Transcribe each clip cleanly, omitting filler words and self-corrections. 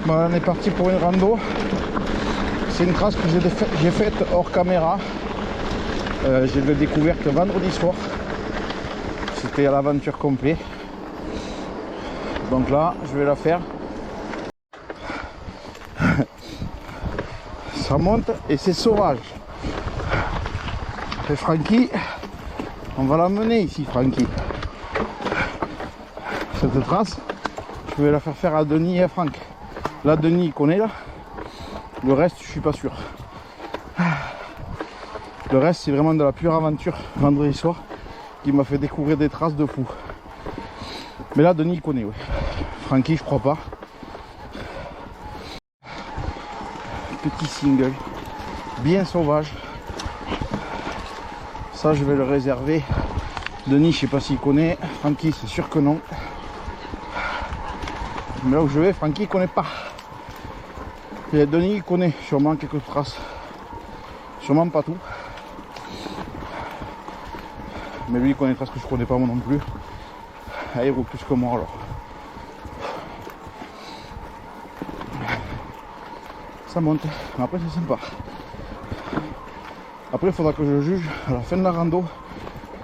Bon, on est parti pour une rando. C'est une trace que j'ai faite hors caméra. J'ai le découverte vendredi soir. C'était à l'aventure complet. Donc là, je vais la faire. Ça monte et c'est sauvage. Et Francky, on va la mener ici, Francky. Cette trace, je vais la faire à Denis et à Franck. Là, Denis, il connaît là. Le reste, je suis pas sûr. Le reste, c'est vraiment de la pure aventure vendredi soir qui m'a fait découvrir des traces de fou. Mais là, Denis, il connaît, ouais. Francky, je crois pas. Petit single, bien sauvage. Ça, je vais le réserver. Denis, je sais pas s'il connaît. Francky, c'est sûr que non. Mais là où je vais, Francky, il connaît pas. Et Denis, il connaît sûrement quelques traces. Sûrement pas tout. Mais lui, il connaît des traces que je connais pas moi non plus. Ah, il roule plus que moi alors. Ça monte, mais après c'est sympa. Après il faudra que je juge à la fin de la rando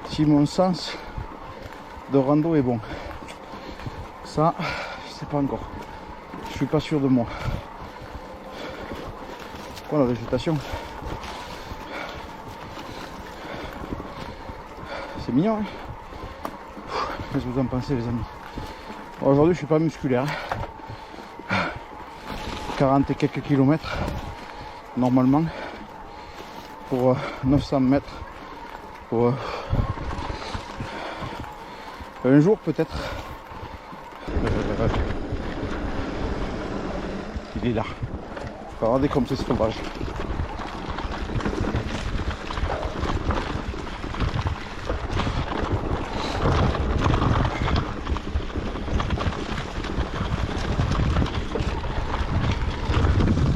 si mon sens de rando est bon. Ça, je sais pas encore. Je suis pas sûr de moi. Quoi la végétation? C'est mignon, hein. Qu'est-ce que vous en pensez les amis? Aujourd'hui je suis pas musculaire. 40 et quelques kilomètres normalement pour 900 mètres pour un jour peut-être. Il est là. Regardez comme c'est sauvage.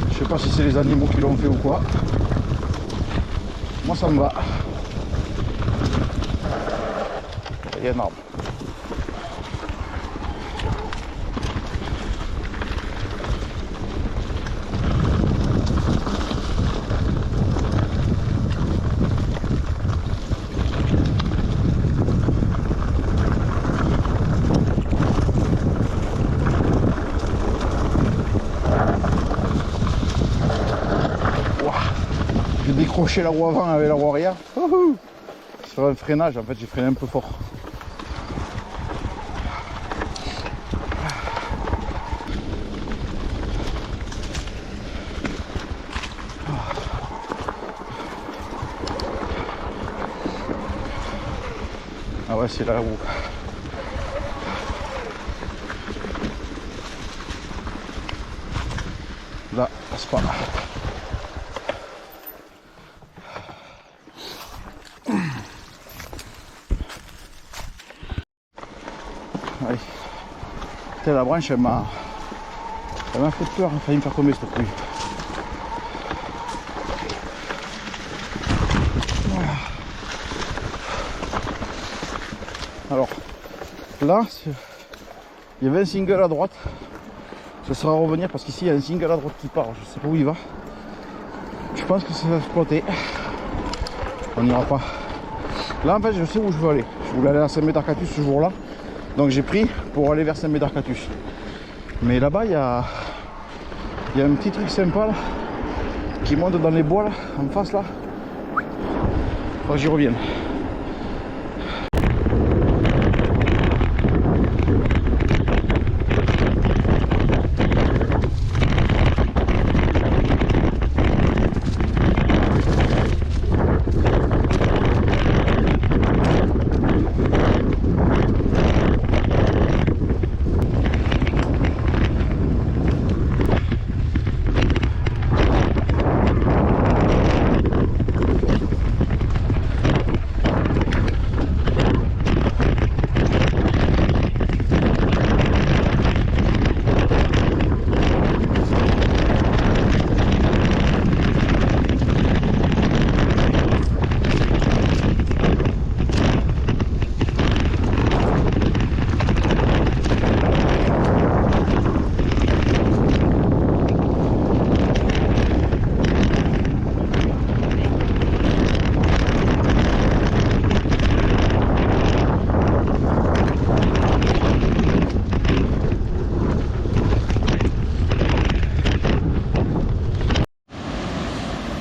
Je sais pas si c'est les animaux qui l'ont fait ou quoi. Moi ça me va. Il y a un arbre. J'ai décroché la roue avant avec la roue arrière. Sur un freinage, en fait j'ai freiné un peu fort. Ah ouais, c'est la roue. Là, passe pas. Allez. Putain, la branche elle m'a fait peur, elle a failli me faire tomber cette pluie. Alors là, il y avait un single à droite. Ça sera à revenir parce qu'ici il y a un single à droite qui part. Je sais pas où il va. Je pense que ça va exploiter. On n'ira pas. Là en fait je sais où je veux aller. Je voulais aller à Saint-Médard-Catus ce jour-là. Donc j'ai pris pour aller vers Saint-Médard-Catus. Mais là-bas il y a un petit truc sympa là, qui monte dans les bois là, en face là. Faut que j'y revienne.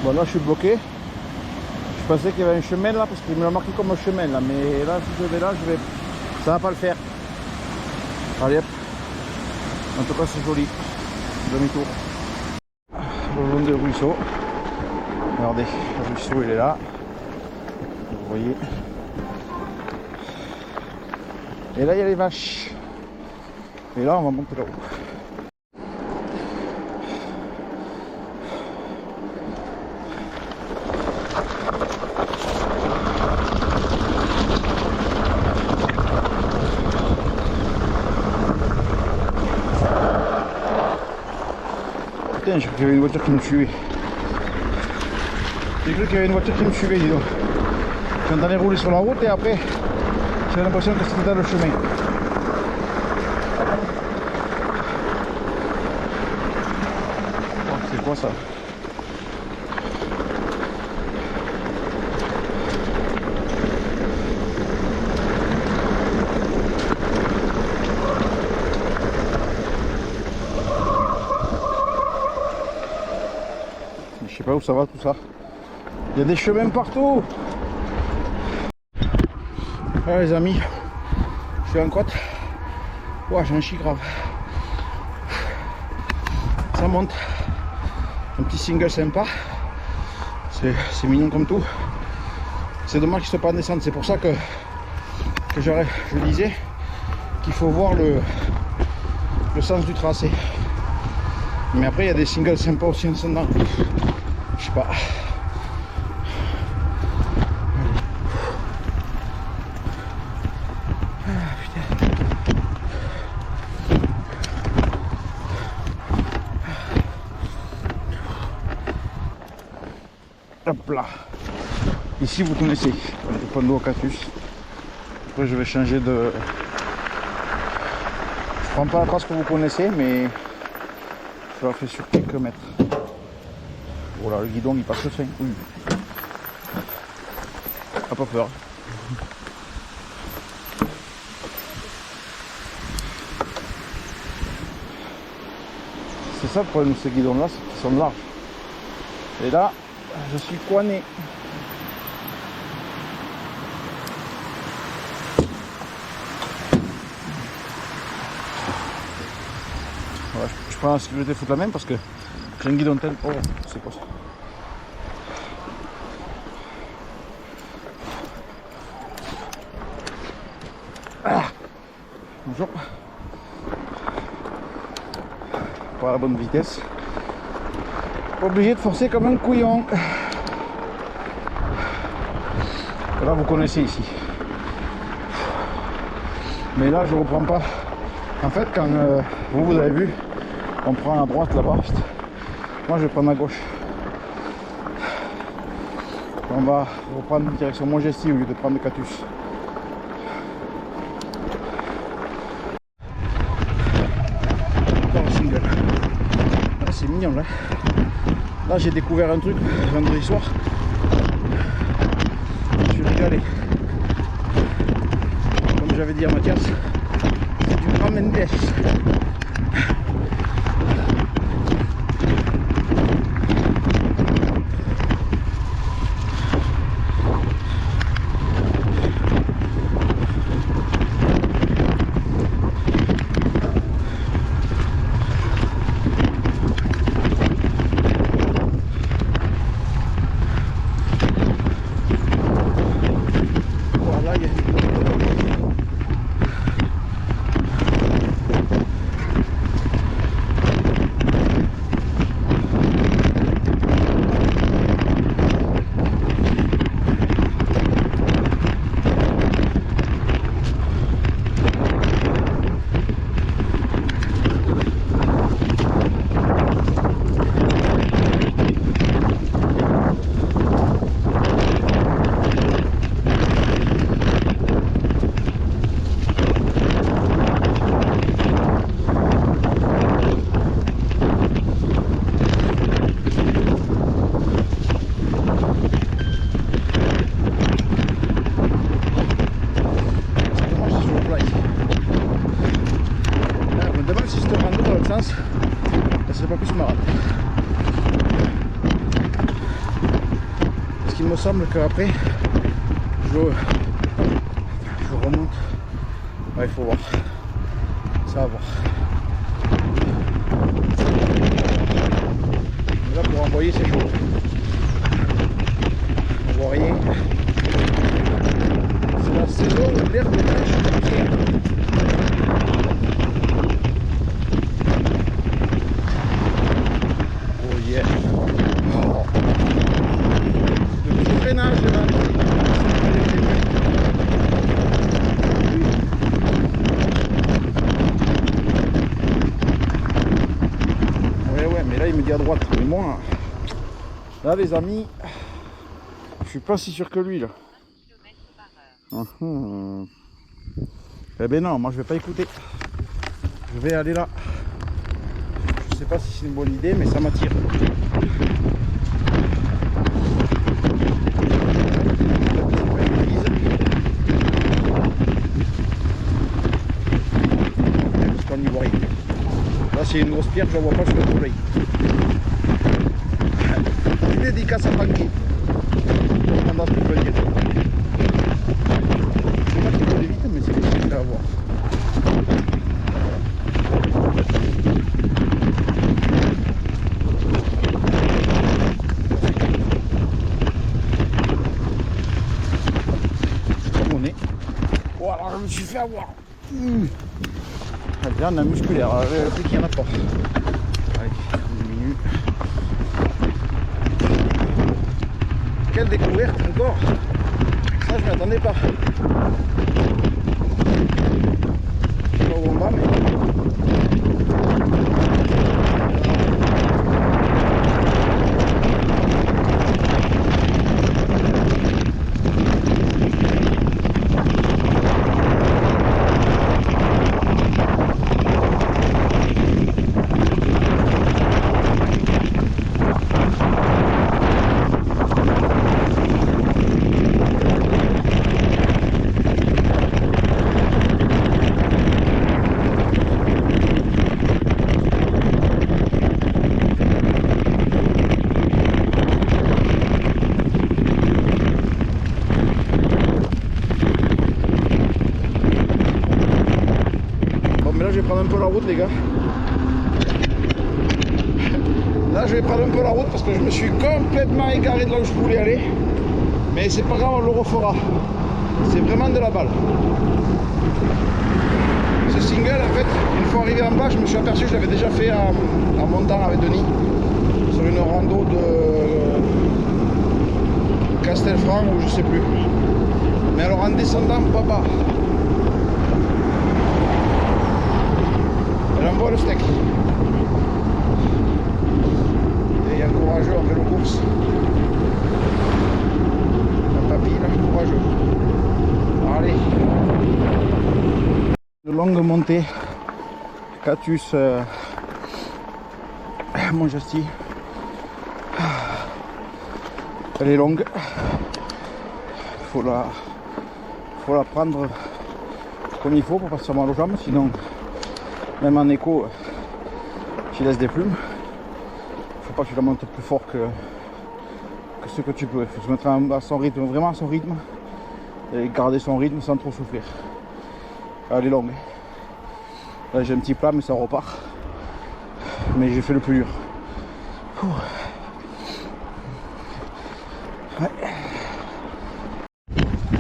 Bon là je suis bloqué. Je pensais qu'il y avait un chemin là parce qu'il me l'a marqué comme un chemin là, mais là si je vais là, ça va pas le faire. Allez hop. En tout cas c'est joli. Demi-tour. Le long du ruisseau. Regardez, le ruisseau il est là. Vous voyez. Et là il y a les vaches. Et là on va monter là-haut. Putain, j'ai cru qu'il y avait une voiture qui me suivait. J'ai cru qu'il y avait une voiture qui me suivait, dis donc. J'entendais rouler sur la route et après, j'ai l'impression que c'était dans le chemin. Oh, c'est quoi ça? Je sais pas où ça va tout ça. Il y a des chemins partout. Voilà les amis, je suis en côte. Ouah, j'en chie grave. Ça monte. Un petit single sympa. C'est mignon comme tout. C'est dommage qu'il ne soit pas en descente. C'est pour ça que je disais qu'il faut voir le sens du tracé. Mais après il y a des singles sympas aussi en descendant. Je sais pas. Hop là. Ici vous connaissez le point d'eau au cactus. Après je vais changer de. Je prends pas la trace que vous connaissez, mais ça fait sur quelques mètres. Voilà, le guidon il passe fin. Oui. Pas peur. C'est ça le problème de ces guidons là, c'est qu'ils sont larges. Et là, je suis coiné. Voilà, je prends la sécurité foutre la main parce que j'ai un guidon tel. Oh, c'est quoi ça? Ah, bonjour. Pas à la bonne vitesse. Pas obligé de forcer comme un couillon. Là vous connaissez ici. Mais là je reprends pas. En fait quand vous avez vu, on prend à droite là-bas. Moi je vais prendre à gauche. On va reprendre une direction Montgesty au lieu de prendre le Cactus. Encore un single. Ah, c'est mignon là. Là j'ai découvert un truc vendredi soir. Je suis régalé. Comme j'avais dit à Mathias, c'est du grand Mendes. qu'il me semble qu'après, je remonte. Ouais, il faut voir. Ça va voir. Mais là, pour envoyer, c'est chaud. On voit rien. C'est la saison où l'herbe est fraîche. Oh yeah. Oh. Le petit freinage là. Ouais, mais là il me dit à droite. Mais moi, là les amis, je suis pas si sûr que lui là. Eh ben non, moi je vais pas écouter. Je vais aller là. Je sais pas si c'est une bonne idée, mais ça m'attire. Parce qu'on n'y voit rien. Là c'est une grosse pierre, je la vois pas sur le soleil. Une dédicace à Francky. On a ce qu'on peut dire. Je sais pas qu'il faut aller vite, mais c'est difficile à voir. Voilà, je me suis fait avoir. Là, on a musculaire, le truc qu'il n'y en a pas. Allez, une minute. Quelle découverte encore. Ça, je ne m'attendais pas. Je sais pas où on va, mais... prendre un peu la route les gars. Là je vais prendre un peu la route parce que je me suis complètement égaré de là où je voulais aller. Mais c'est pas grave, on le refera. C'est vraiment de la balle. Ce single en fait, une fois arrivé en bas, je me suis aperçu, je l'avais déjà fait en montant avec Denis. Sur une rando de Castelfranc ou je sais plus. Mais alors en descendant pas bas. Elle envoie le steak. Et il y a un courageux en vélo course. Un papy là, courageux. Allez. De longue montée. Catus Montjasti. Elle est longue. Faut la prendre comme il faut pour pas se faire mal aux jambes, sinon même en écho tu laisses des plumes. Faut pas que tu la montes plus fort que ce que tu peux. Il faut se mettre à son rythme, vraiment à son rythme, et garder son rythme sans trop souffrir. Elle est longue. Là j'ai un petit plat mais ça repart. Mais j'ai fait le plus dur. Ouais.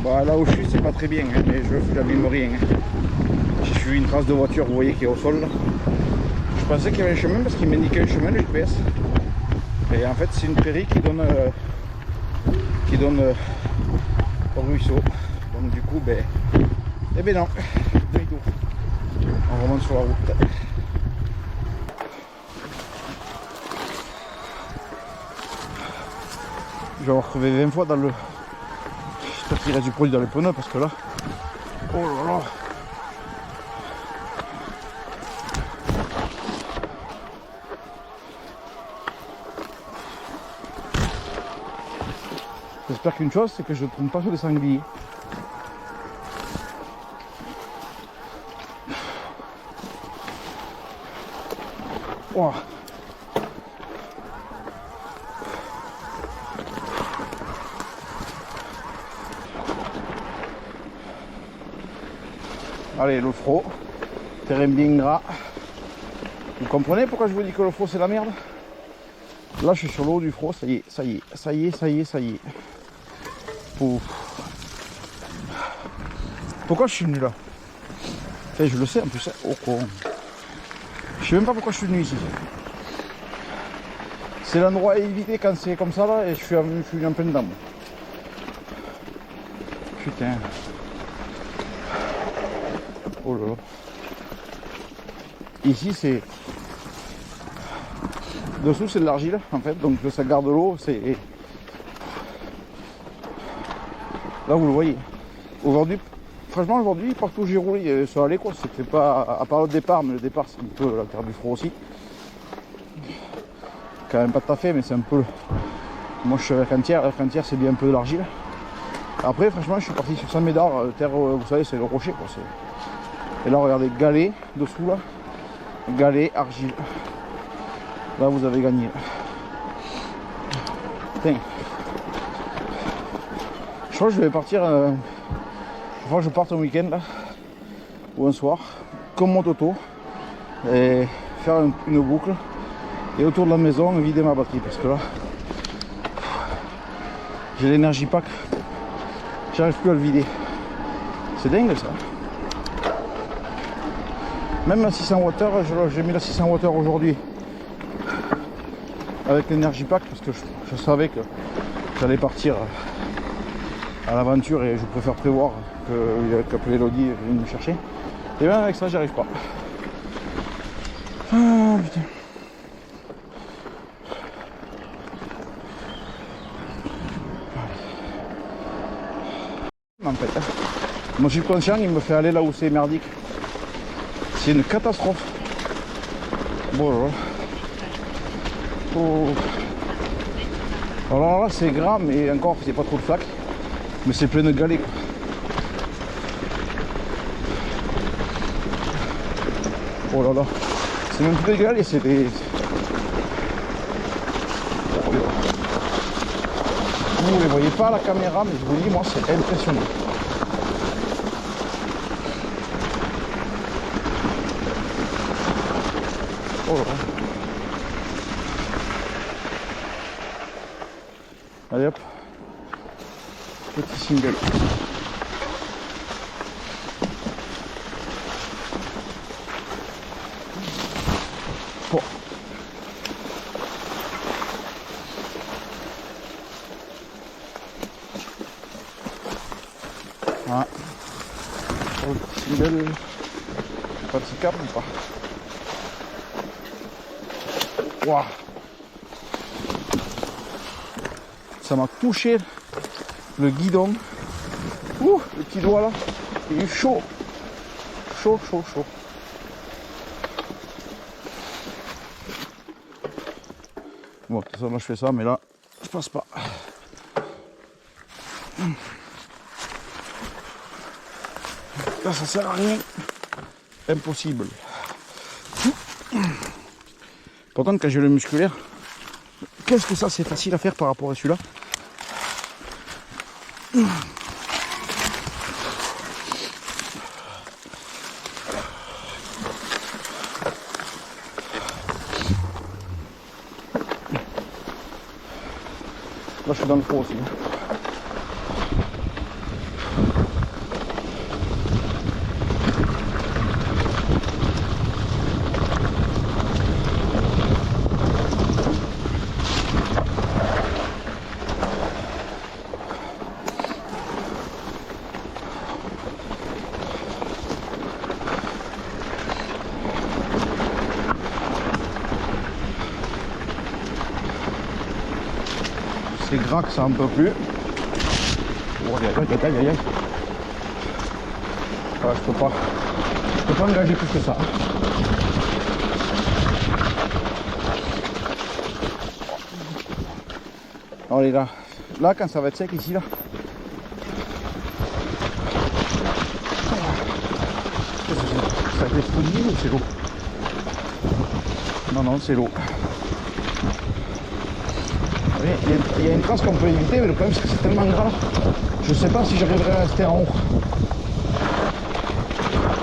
Bah, là où je suis c'est pas très bien, hein, mais je n'abîme rien. Hein. J'ai suivi une trace de voiture, vous voyez, qui est au sol là. Je pensais qu'il y avait un chemin parce qu'il m'indiquait un chemin, le GPS. Et en fait c'est une prairie qui donne au ruisseau. Donc du coup eh ben non, demi-tour. On remonte sur la route. Je vais avoir crevé 20 fois dans le... J'espère qu'il reste du produit dans les pneus parce que là... Oh là là. J'espère qu'une chose, c'est que je ne tombe pas sur des sangliers. Oh. Allez, le fro, terrain bien gras. Vous comprenez pourquoi je vous dis que le fro c'est la merde? Là je suis sur le haut du fro, ça y est, ça y est, ça y est, ça y est, ça y est. Pouf. Pourquoi je suis venu là? Enfin, je le sais en plus, oh con. Je sais même pas pourquoi je suis venu ici. C'est l'endroit à éviter quand c'est comme ça là et je suis en plein dedans. Putain. Oh là là. Ici c'est... Dessous c'est de l'argile en fait, donc ça garde l'eau, c'est... Là vous le voyez. Aujourd'hui, franchement aujourd'hui, partout où j'ai roulé, ça allait quoi, c'était pas... À part le départ, mais le départ c'est un peu la terre du froid aussi. Quand même pas tout à fait, mais c'est un peu... Moi je suis avec Cantière, c'est bien un peu de l'argile. Après franchement je suis parti sur 100 mètres d'art, terre, vous savez c'est le rocher quoi. Et là regardez, galets dessous là, galets, argile. Là vous avez gagné. Putain. Je crois que je vais partir, je crois que je parte un week-end là, ou un soir, comme mon Toto, et faire une boucle, et autour de la maison vider ma batterie, parce que là, j'ai l'énergie pack, j'arrive plus à le vider. C'est dingue ça. Même la 600 Wh, j'ai mis la 600 Wh aujourd'hui avec l'énergie pack parce que je savais que j'allais partir à l'aventure et je préfère prévoir que Elodie vienne me chercher. Et bien avec ça, j'y arrive pas. Ah putain. En fait, mon subconscient il me fait aller là où c'est merdique. C'est une catastrophe. Bon, oh. Alors là c'est grand mais encore c'est pas trop de flaques. Mais c'est plein de galets quoi. Oh là là. C'est même plus des galets, c'est des... Oh, vous ne les voyez pas à la caméra mais je vous dis moi c'est impressionnant. Oh là là. Allez hop. Petit single. Bon. Voilà. Pour le petit single. Pas de cap ou pas? Wow. Ça m'a touché le guidon. Ouh, le petit doigt là. Il est chaud. Chaud, chaud, chaud. Bon, de toute façon, moi je fais ça, mais là, je passe pas. Là, ça sert à rien. Impossible. Pourtant, quand j'ai le musculaire, qu'est-ce que ça c'est facile à faire par rapport à celui-là. Là, je suis dans le fond aussi. C'est gras que ça un peu plus. Oh, aïe, aïe, aïe, aïe. Ah, je peux pas engager plus que ça. Alors les gars, là quand ça va être sec ici là. Ça a été fouillé ou c'est l'eau? Non, non, c'est l'eau. Il y a une trace qu'on peut éviter, mais le problème c'est que c'est tellement gras. Je sais pas si j'arriverai à rester en haut.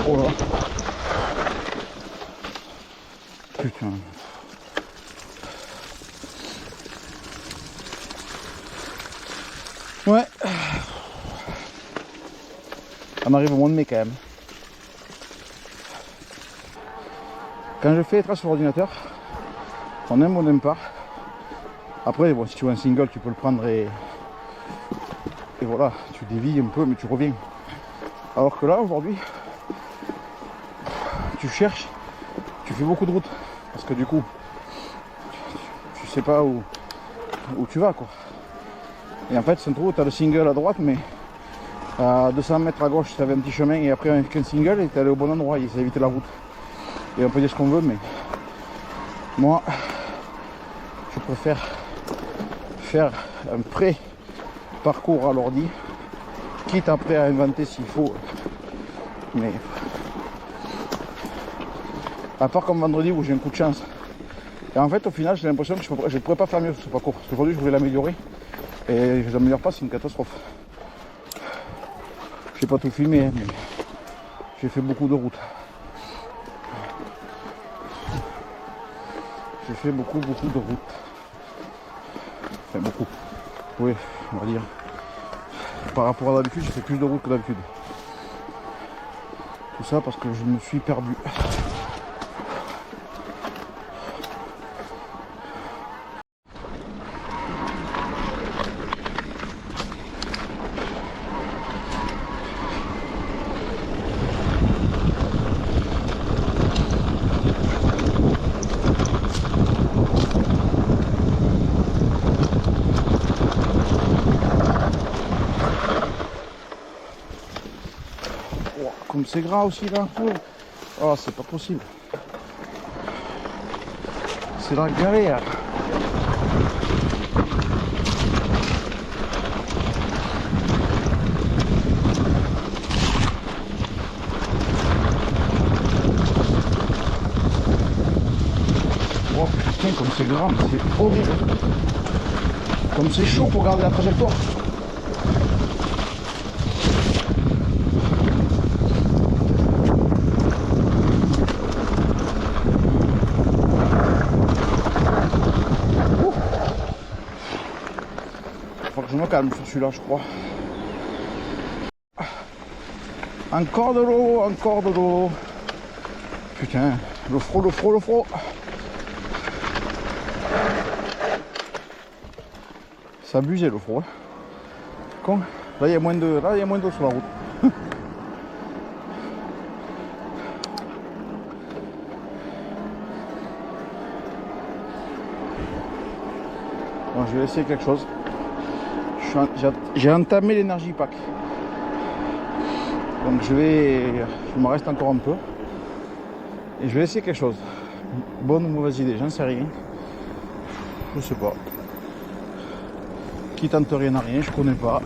Oh là. Putain. Ouais. On arrive au mois de mai quand même. Quand je fais les traces sur l'ordinateur, on aime ou on n'aime pas. Après, bon, si tu veux un single, tu peux le prendre et voilà, tu dévies un peu, mais tu reviens. Alors que là, aujourd'hui, tu cherches, tu fais beaucoup de route. Parce que du coup, tu sais pas où tu vas, quoi. Et en fait, c'est un trou où tu as le single à droite, mais à 200 mètres à gauche, tu avais un petit chemin, et après, avec un single, et tu es allé au bon endroit, ça évite la route. Et on peut dire ce qu'on veut, mais moi, je préfère faire un pré-parcours à l'ordi, quitte après à inventer s'il faut. Mais à part comme vendredi où j'ai un coup de chance. Et en fait, au final, j'ai l'impression que je ne pourrais pas faire mieux sur ce parcours. Parce qu'aujourd'hui, je voulais l'améliorer. Et je ne l'améliore pas, c'est une catastrophe. Je n'ai pas tout filmé, mais j'ai fait beaucoup de routes. J'ai fait beaucoup de routes. Enfin, beaucoup. Oui, on va dire. Par rapport à d'habitude, j'ai fait plus de routes que d'habitude. Tout ça parce que je me suis perdu. Comme c'est gras aussi là. Oh, c'est pas possible. C'est la galère. Oh putain, comme c'est gras, c'est horrible. Comme c'est chaud pour garder la trajectoire. Faut que je me calme sur celui-là, je crois. Encore de l'eau, encore de l'eau. Putain, le froid. C'est abusé le froid. Con. Là il y a moins d'eau sur la route. Bon, je vais essayer quelque chose. J'ai entamé l'énergie pack. Donc il me reste encore un peu. Et je vais essayer quelque chose. Bonne ou mauvaise idée, j'en sais rien. Je sais pas. Qui tente rien à rien, je connais pas.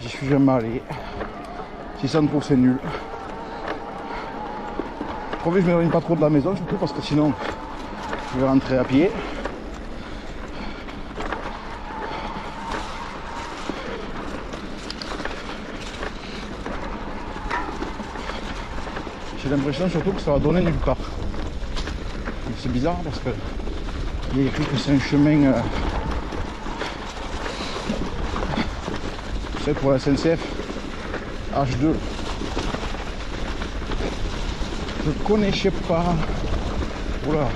J'y suis jamais allé. Si ça me trouve c'est nul. Promis, je m'éloigne pas trop de la maison, surtout parce que sinon je vais rentrer à pied. J'ai l'impression surtout que ça va donner nulle part. C'est bizarre parce que il est écrit que c'est un chemin c'est pour la SNCF H2. Je connaissais pas. Oula.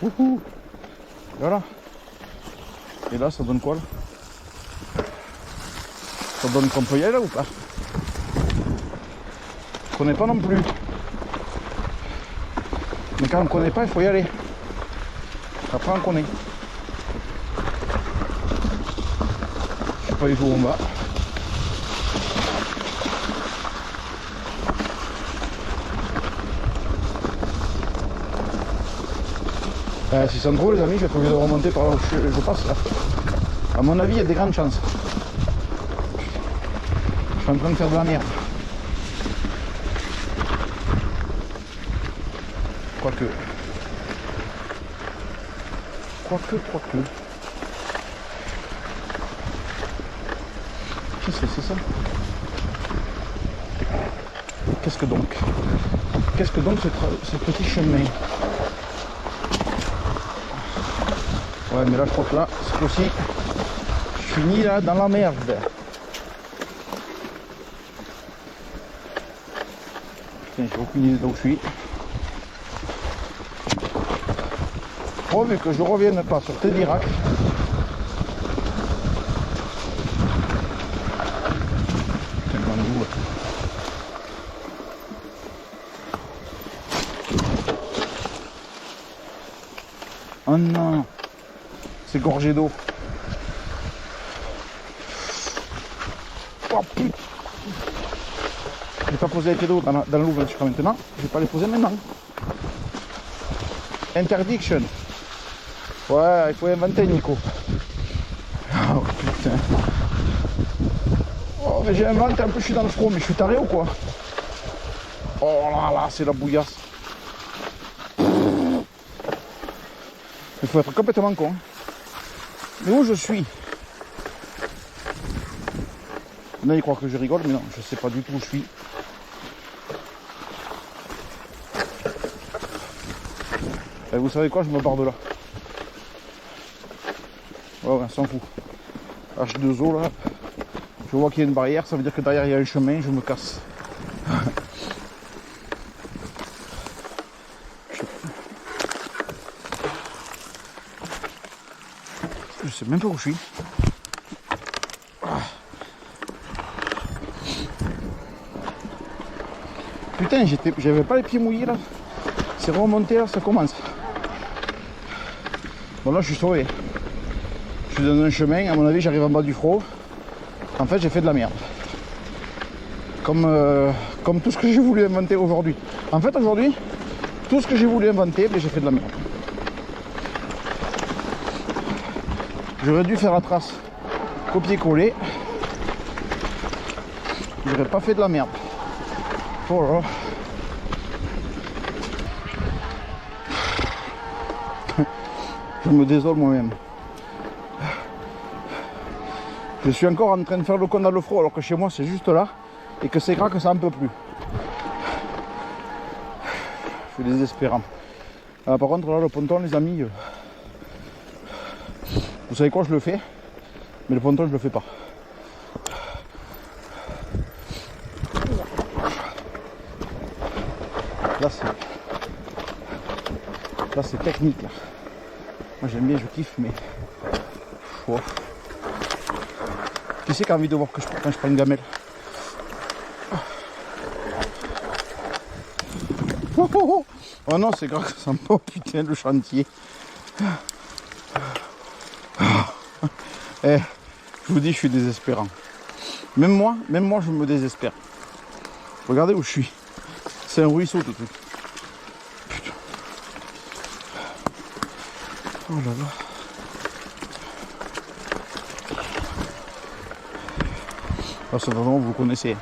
Wouhou. Voilà. Et là, ça donne quoi là? Ça donne qu'on peut y aller là ou pas? Je connais pas non plus. Mais quand on connaît pas, il faut y aller. Après on connaît. Je sais pas du tout où on va. Si ça me trouve les amis, je vais être obligé de remonter par là où je passe là. À mon avis, il y a des grandes chances. Je suis en train de faire de la merde. Quoique. Quoique. Qu'est-ce que c'est ça? Qu'est-ce que donc ce petit chemin? Ouais, mais là je crois que là, c'est aussi, je finis là dans la merde. Putain, j'ai aucune idée d'où je suis. Oh, mais que je revienne pas sur Tédirac. Oh non, c'est gorgé d'eau. Oh putain. Je n'ai pas posé les pieds d'eau dans l'eau jusqu'à maintenant. Je vais pas les poser maintenant. Interdiction. Ouais, il faut inventer Nico. Oh putain. Oh mais j'ai inventé, un peu je suis dans le froid, mais je suis taré ou quoi? Oh là là, c'est la bouillasse. Il faut être complètement con. Mais où je suis? Là, il croit que je rigole, mais non, je sais pas du tout où je suis. Et vous savez quoi, je me barre de là. Ouais, on s'en fout. H2O là. Je vois qu'il y a une barrière, ça veut dire que derrière il y a un chemin, je me casse. Je sais même pas où je suis. Putain, j'avais pas les pieds mouillés là. C'est remonté là, ça commence. Bon là je suis sauvé. Je suis dans un chemin, à mon avis j'arrive en bas du front. En fait j'ai fait de la merde. Comme tout ce que j'ai voulu inventer aujourd'hui. En fait aujourd'hui, tout ce que j'ai voulu inventer, j'ai fait de la merde. J'aurais dû faire la trace copier-coller. J'aurais pas fait de la merde. Oh là là. Je me désole moi-même. Je suis encore en train de faire le con dans le froid alors que chez moi c'est juste là et que c'est gras que ça en peut plus. Je suis désespérant. Par contre là le ponton les amis, vous savez quoi, je le fais, mais le ponton je le fais pas. Là c'est technique là. Moi j'aime bien, je kiffe, mais wow. Qui c'est qui a envie de voir que quand je prends une gamelle? Oh non, c'est grave, ça me oh, putain le chantier. Eh, je vous dis, je suis désespérant. Même moi je me désespère. Regardez où je suis. C'est un ruisseau tout de suite. Putain. Oh là là. De toute façon, vous connaissez.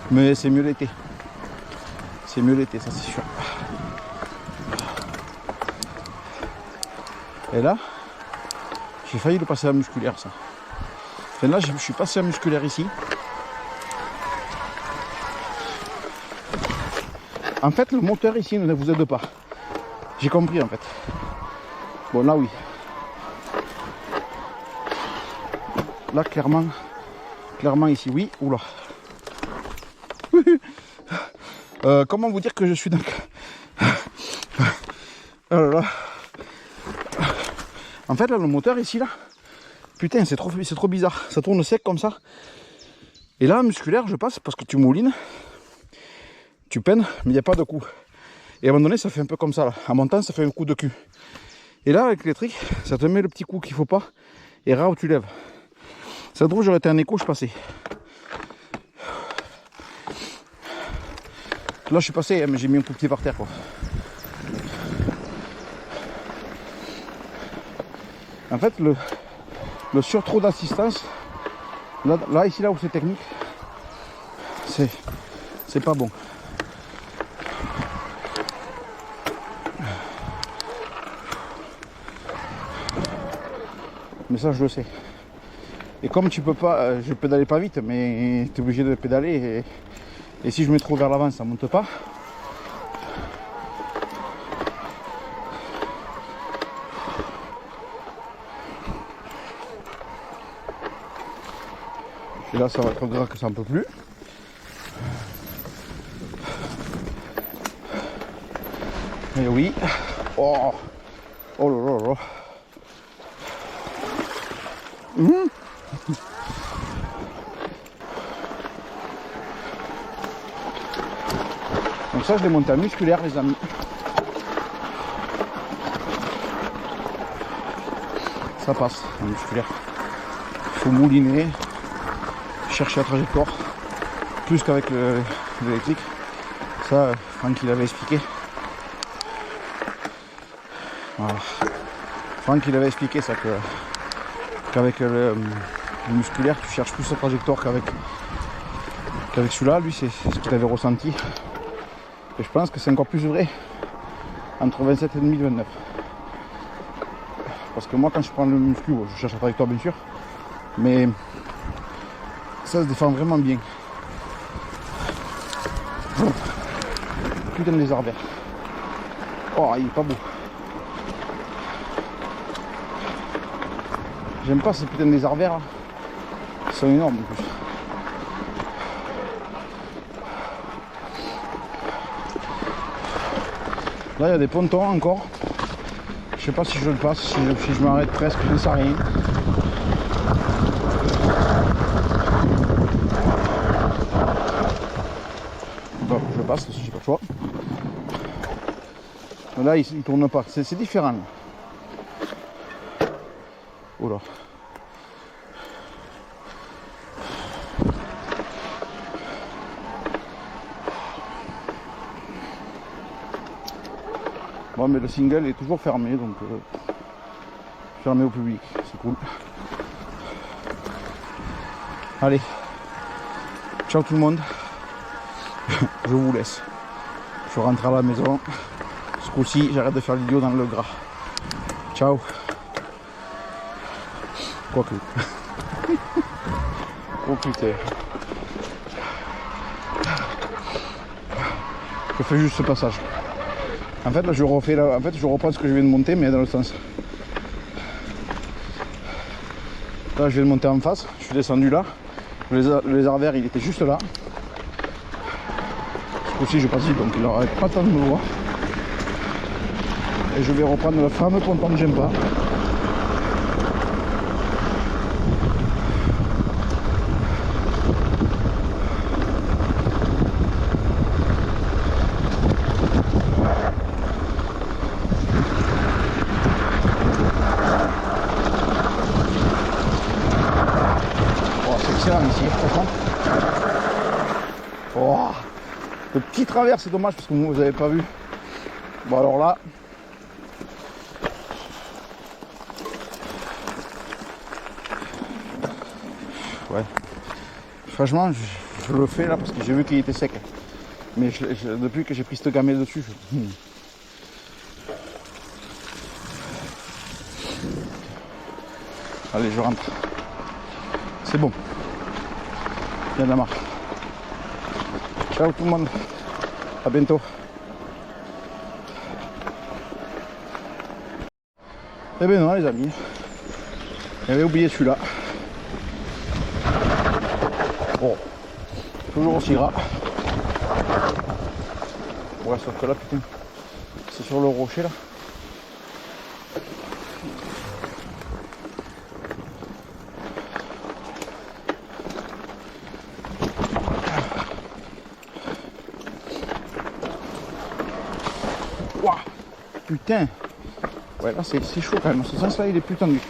Mais c'est mieux l'été. C'est mieux l'été, ça c'est sûr. Et là, j'ai failli le passer à musculaire, ça. Enfin, là, je suis passé à musculaire ici. En fait, le moteur ici ne vous aide pas. J'ai compris, en fait. Bon, là, oui. Là, clairement ici, oui. Oula. Comment vous dire que je suis dans... Oh là là. En fait, là, le moteur ici, là, putain, c'est trop bizarre. Ça tourne sec comme ça. Et là, musculaire, je passe parce que tu moulines, tu peines, mais il n'y a pas de coup. Et à un moment donné, ça fait un peu comme ça, là. En montant, ça fait un coup de cul. Et là, avec l'électrique, ça te met le petit coup qu'il faut pas. Et rare où tu lèves. Ça trouve, j'aurais été un écho, je passais. Là, je suis passé, mais j'ai mis un coup de pied par terre, quoi. En fait, le surtrot d'assistance, là, ici, là où c'est technique, c'est pas bon. Mais ça je le sais. Et comme tu peux pas, je pédalais pas vite, mais tu es obligé de pédaler. Et si je mets trop vers l'avant, ça monte pas. Et là ça va être gras que ça en peut plus. Et oui. Oh, oh là là là. Donc ça je l'ai monté en musculaire les amis. Ça passe en musculaire. Il faut mouliner, chercher la trajectoire, plus qu'avec l'électrique. Ça Franck il avait expliqué. Voilà. Franck il avait expliqué ça qu'avec le musculaire tu cherches plus la trajectoire qu'avec celui-là. Lui c'est ce qu'il avait ressenti. Et je pense que c'est encore plus vrai entre 27,5 et 29. Parce que moi quand je prends le muscu, je cherche la trajectoire bien sûr. Mais ça se défend vraiment bien. Putain de lézard vert. Oh il est pas beau. J'aime pas ces putains de lézards verts là. Ils sont énormes en plus. Là il y a des pontons encore. Je sais pas si je le passe, si je m'arrête presque, je ne sais rien. Bon, je passe si j'ai pas le choix. Mais là il tourne pas, c'est différent. Oh là. Bon mais le single est toujours fermé donc fermé au public, c'est cool. Allez, ciao tout le monde. Je vous laisse. Je rentre à la maison. Ce coup-ci j'arrête de faire l'idiot dans le gras. Ciao. Quoique. Oh putain. Je fais juste ce passage. En fait là je refais là, en fait je reprends ce que je viens de monter mais dans le sens. Là je viens de monter en face, je suis descendu là. Le lézard vert il était juste là. Ce coup-ci je passe ici donc il n'aurait pas le temps de me voir. Et je vais reprendre le fameux ponton que j'aime pas. Ici, oh, le petit travers c'est dommage parce que vous n'avez pas vu. Bon alors là ouais franchement je le fais là parce que j'ai vu qu'il était sec mais depuis que j'ai pris cette gamelle dessus allez je rentre, c'est bon. Il y a de la marque. Ciao tout le monde. À bientôt. Eh ben non les amis. J'avais oublié celui-là. Bon. Toujours aussi gras. Ouais sauf que là putain. C'est sur le rocher là. Putain. Ouais là c'est chaud quand même, ce sens là il est plus tendu.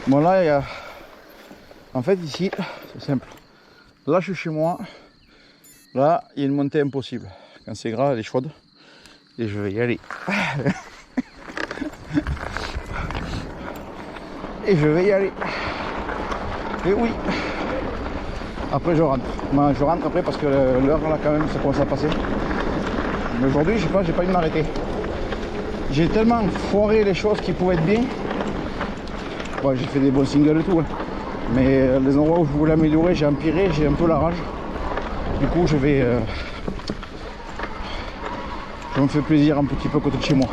Bon là il y a... En fait ici c'est simple. Là je suis chez moi. Là il y a une montée impossible. Quand c'est gras elle est chaude. Et je vais y aller. Et je vais y aller. Et oui. Après je rentre. Moi, je rentre après parce que l'heure là quand même ça commence à passer. Mais aujourd'hui je sais pas, j'ai pas envie de m'arrêter. J'ai tellement foiré les choses qui pouvaient être bien. Bon, j'ai fait des bons singles et tout. Hein. Mais les endroits où je voulais améliorer, j'ai empiré, j'ai un peu la rage. Du coup je me fais plaisir un petit peu à côté de chez moi.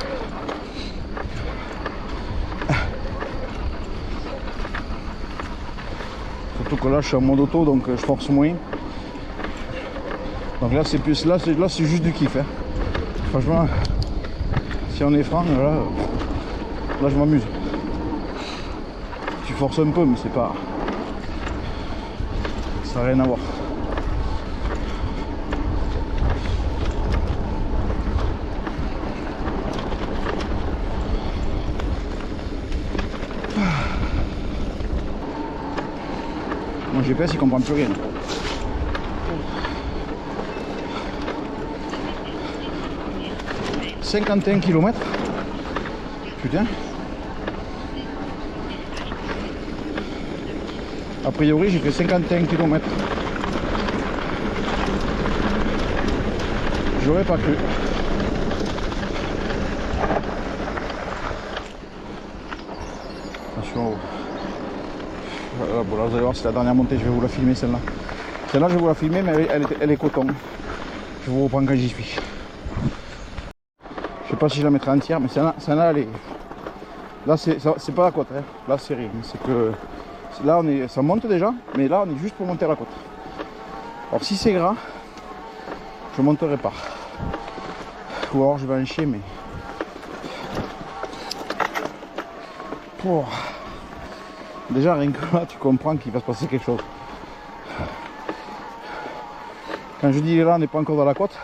Surtout que là je suis en mode auto donc je force moins. Donc là c'est plus là c'est juste du kiff. Hein. Franchement, si on est franc, là je m'amuse. Tu forces un peu mais c'est pas. Ça n'a rien à voir. Mon GPS il comprend plus rien. « 51 km. Putain. A priori j'ai fait 51 km. J'aurais pas cru. Attention. Voilà, bon, là vous allez voir c'est la dernière montée, je vais vous la filmer celle-là. Celle-là je vais vous la filmer mais elle est coton. Je vous reprends quand j'y suis. Je sais pas si je la mettrai entière mais celle-là elle est. Là c'est pas la côte, hein. Là c'est rien. C'est que là ça monte déjà, mais là on est juste pour monter à la côte. Alors si c'est gras, je monterai pas. Ou alors je vais en chier mais. Pour... Déjà rien que là tu comprends qu'il va se passer quelque chose. Quand je dis là on n'est pas encore dans la côte,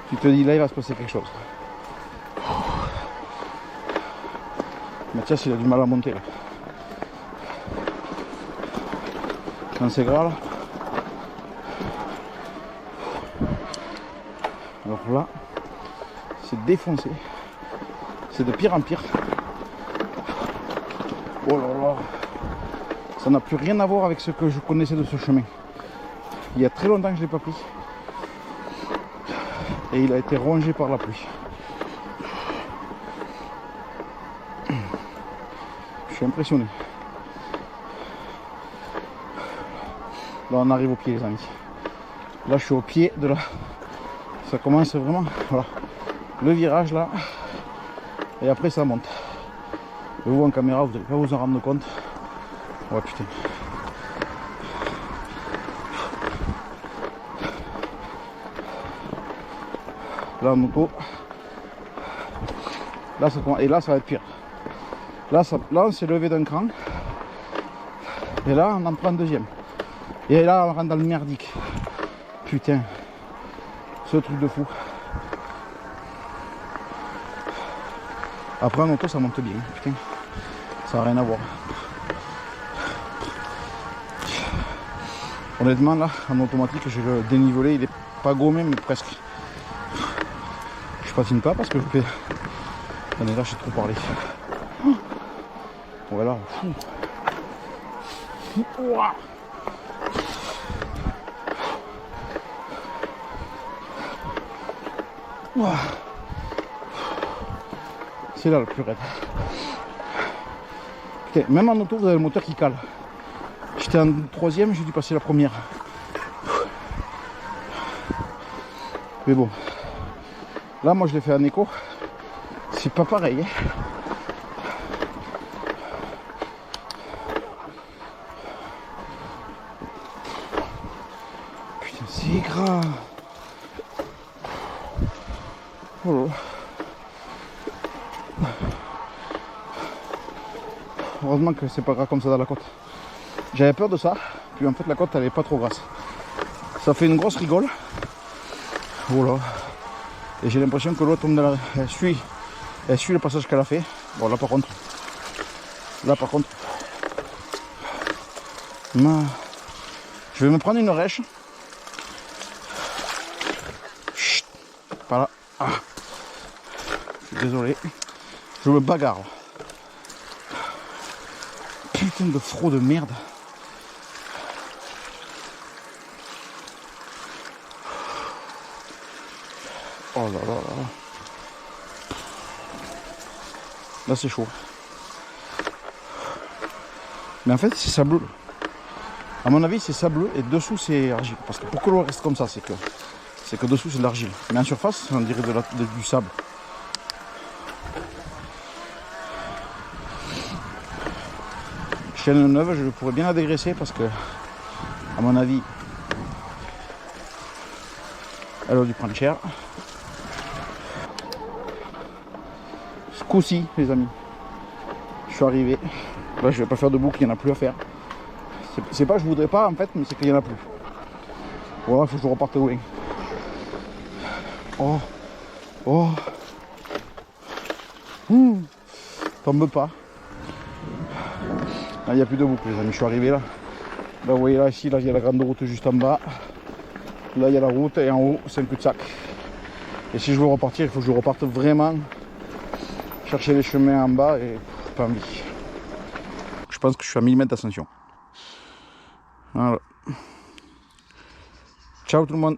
tu te dis là il va se passer quelque chose. Mathias il a du mal à monter là. Quand c'est gras là. Alors là, c'est défoncé. C'est de pire en pire. Oh là là. Ça n'a plus rien à voir avec ce que je connaissais de ce chemin. Il y a très longtemps que je ne l'ai pas pris. Et il a été rongé par la pluie. Je suis impressionné. Là on arrive au pied les amis. Là je suis au pied de la... Ça commence vraiment... Voilà. Le virage là. Et après ça monte. Et vous en caméra vous n'allez pas vous en rendre compte. Ouais putain. Là en auto. Là ça commence... Et là ça va être pire. Là on s'est levé d'un cran. Et là on en prend un deuxième. Et là on rentre dans le merdique. Putain. Ce truc de fou. Après en auto ça monte bien. Putain. Ça n'a rien à voir. Honnêtement là en automatique j'ai le dénivelé, il est pas gommé mais presque. Je patine pas parce que je fais. Attendez là j'ai trop parlé. Voilà. C'est là le plus raide. Putain, même en auto vous avez le moteur qui cale. J'étais en troisième, j'ai dû passer la première. Mais bon. Là moi je l'ai fait en écho. C'est pas pareil. Hein. Putain c'est grave. Oh là. Heureusement que c'est pas grave comme ça dans la côte. J'avais peur de ça, puis en fait la côte elle est pas trop grasse. Ça fait une grosse rigole. Oh là. Et j'ai l'impression que l'eau tombe dans la... Elle suit le passage qu'elle a fait. Bon là par contre. Je vais me prendre une rêche. Chut. Pas là. Ah. Je suis désolé. Je me bagarre là. putain de fraude de merde. Oh là là là. Là c'est chaud. Mais en fait c'est sableux. À mon avis c'est sableux et dessous c'est argile. Parce que pourquoi l'eau reste comme ça, c'est que dessous c'est de l'argile. Mais en surface on dirait du sable. Chaîne neuve, je pourrais bien la dégraisser parce que à mon avis elle a dû prendre cher. Ce coup-ci les amis, je suis arrivé. Là je vais pas faire de boucle, il n'y en a plus à faire. C'est pas que je voudrais pas en fait, mais c'est qu'il n'y en a plus. Voilà, il faut que je reparte loin. Oh, oh, tombe pas. Là il n'y a plus de boucle les amis, je suis arrivé là. Là vous voyez là ici, là il y a la grande route juste en bas. Là il y a la route et en haut c'est un cul-de-sac. Et si je veux repartir, il faut que je reparte vraiment chercher les chemins en bas et pas envie. Je pense que je suis à 1000 mètres d'ascension. Voilà. Ciao tout le monde.